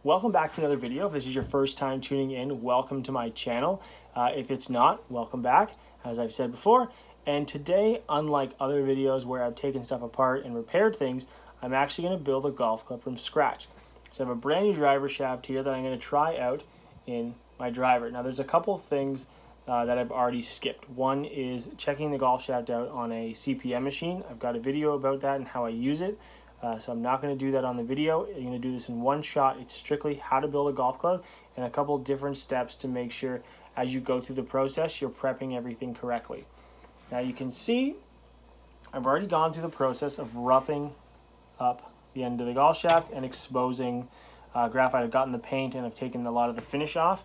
Welcome back to another video. If this is your first time tuning in, welcome to my channel. If it's not, welcome back, as I've said before. And today, unlike other videos where I've taken stuff apart and repaired things, I'm actually going to build a golf club from scratch. So I have a brand new driver shaft here that I'm going to try out in my driver. Now there's a couple things that I've already skipped. One is checking the golf shaft out on a CPM machine. I've got a video about that and how I use it. So I'm not going to do that on the video. I'm going to do this in one shot. It's strictly how to build a golf club and a couple different steps to make sure as you go through the process you're prepping everything correctly. Now you can see I've already gone through the process of roughing up the end of the golf shaft and exposing graphite. I've gotten the paint and I've taken a lot of the finish off.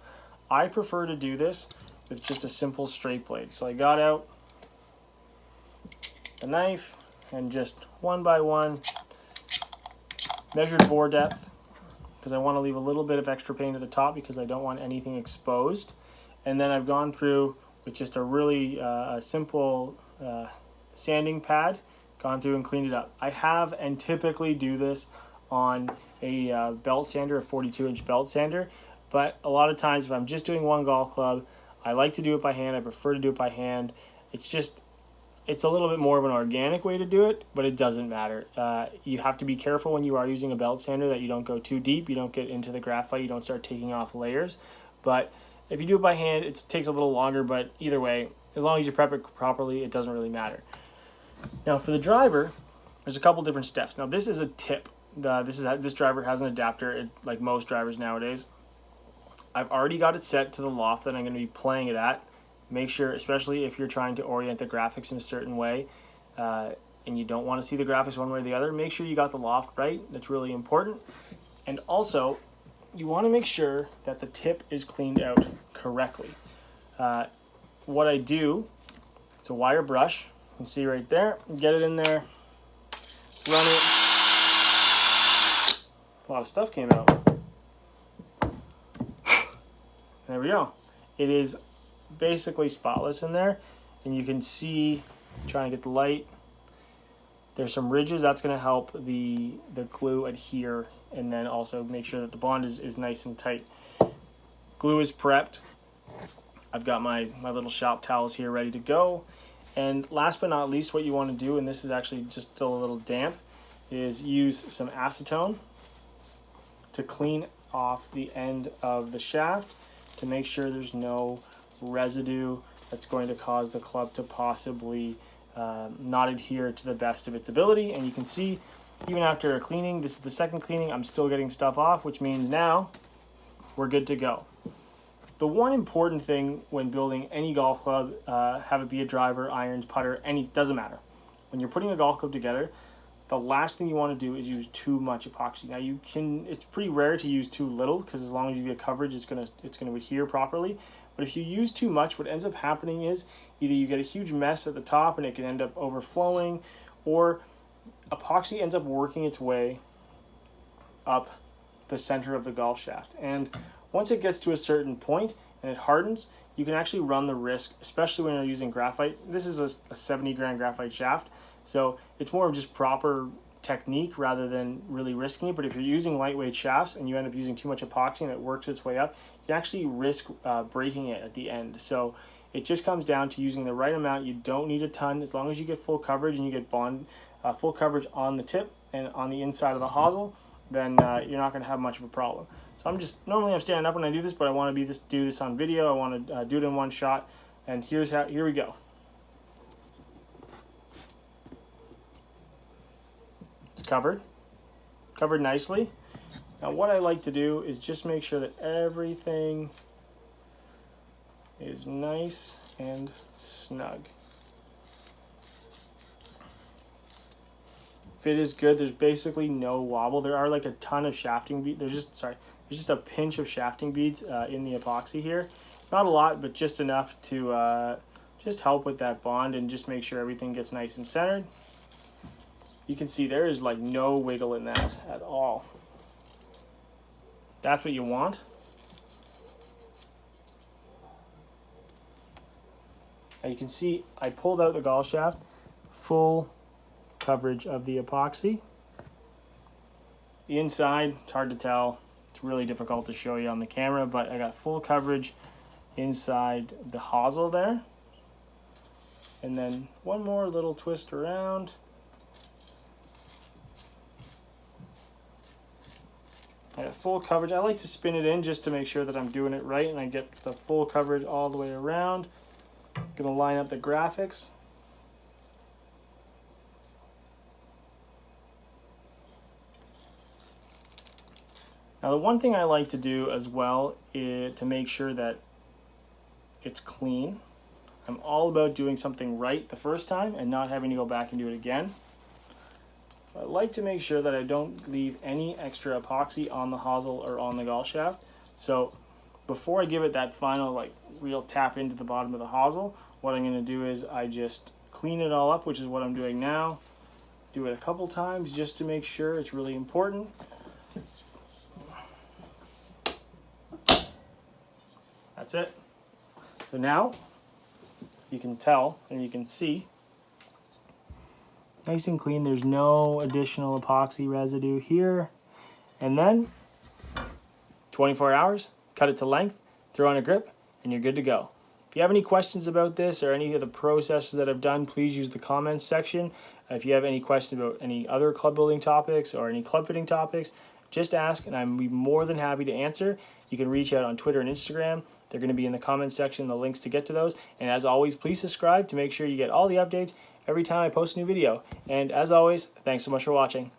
I prefer to do this with just a simple straight blade. So I got out the knife and just one by one measured bore depth, because I want to leave a little bit of extra paint at the top because I don't want anything exposed. And then I've gone through with just a really simple sanding pad, gone through and cleaned it up. I have and typically do this on a belt sander, a 42-inch belt sander, but a lot of times if I'm just doing one golf club, I like to do it by hand. I prefer to do it by hand. It's a little bit more of an organic way to do it, but it doesn't matter. You have to be careful when you are using a belt sander that you don't go too deep, you don't get into the graphite, you don't start taking off layers. But if you do it by hand, it takes a little longer, but either way, as long as you prep it properly, it doesn't really matter. Now for the driver, there's a couple different steps. Now this is a tip. This driver has an adapter, like most drivers nowadays. I've already got it set to the loft that I'm going to be playing it at. Make sure, especially if you're trying to orient the graphics in a certain way and you don't want to see the graphics one way or the other, make sure you got the loft right. That's really important. And also, you want to make sure that the tip is cleaned out correctly. What I do, it's a wire brush. You can see right there. Get it in there, run it. A lot of stuff came out. There we go. It is basically spotless in there, and you can see, trying to get the light, there's some ridges. That's going to help the glue adhere, and then also make sure that the bond is nice and tight. Glue is prepped. I've got my little shop towels here ready to go. And last but not least, what you want to do, and this is actually just still a little damp, is use some acetone to clean off the end of the shaft to make sure there's no residue that's going to cause the club to possibly not adhere to the best of its ability. And you can see, even after a cleaning, this is the second cleaning, I'm still getting stuff off, which means now we're good to go. The one important thing when building any golf club, have it be a driver, irons, putter, doesn't matter. When you're putting a golf club together, the last thing you want to do is use too much epoxy. Now it's pretty rare to use too little, because as long as you get coverage, it's gonna adhere properly. But if you use too much, what ends up happening is either you get a huge mess at the top and it can end up overflowing, or epoxy ends up working its way up the center of the golf shaft. And once it gets to a certain point and it hardens, you can actually run the risk, especially when you're using graphite. This is a 70 gram graphite shaft, so it's more of just proper technique rather than really risking it. But if you're using lightweight shafts and you end up using too much epoxy and it works its way up, you actually risk breaking it at the end. So it just comes down to using the right amount. You don't need a ton. As long as you get full coverage and you get full coverage on the tip and on the inside of the hosel, then you're not going to have much of a problem. So normally I'm standing up when I do this, but I want to do this on video. I want to do it in one shot, and here we go. It's covered nicely. Now what I like to do is just make sure that everything is nice and snug. Fit is good. There's basically no wobble. There are like a ton of shafting beads. There's just a pinch of shafting beads in the epoxy here. Not a lot, but just enough to just help with that bond and just make sure everything gets nice and centered. You can see there is like no wiggle in that at all. That's what you want. Now you can see I pulled out the golf shaft, full coverage of the epoxy. The inside, it's hard to tell. It's really difficult to show you on the camera, but I got full coverage inside the hosel there. And then one more little twist around. I got full coverage. I like to spin it in just to make sure that I'm doing it right and I get the full coverage all the way around. I'm gonna line up the graphics. Now the one thing I like to do as well is to make sure that it's clean. I'm all about doing something right the first time and not having to go back and do it again. I like to make sure that I don't leave any extra epoxy on the hosel or on the gall shaft. So before I give it that final like real tap into the bottom of the hosel, what I'm going to do is I just clean it all up, which is what I'm doing now. Do it a couple times just to make sure. It's really important. That's it. So now you can tell and you can see nice and clean. There's no additional epoxy residue here. And then 24 hours, cut it to length, throw on a grip, and you're good to go. If you have any questions about this or any of the processes that I've done, please use the comments section. If you have any questions about any other club building topics or any club fitting topics, just ask and I'm more than happy to answer. You can reach out on Twitter and Instagram. They're going to be in the comments section, the links to get to those. And as always, please subscribe to make sure you get all the updates every time I post a new video. And as always, thanks so much for watching.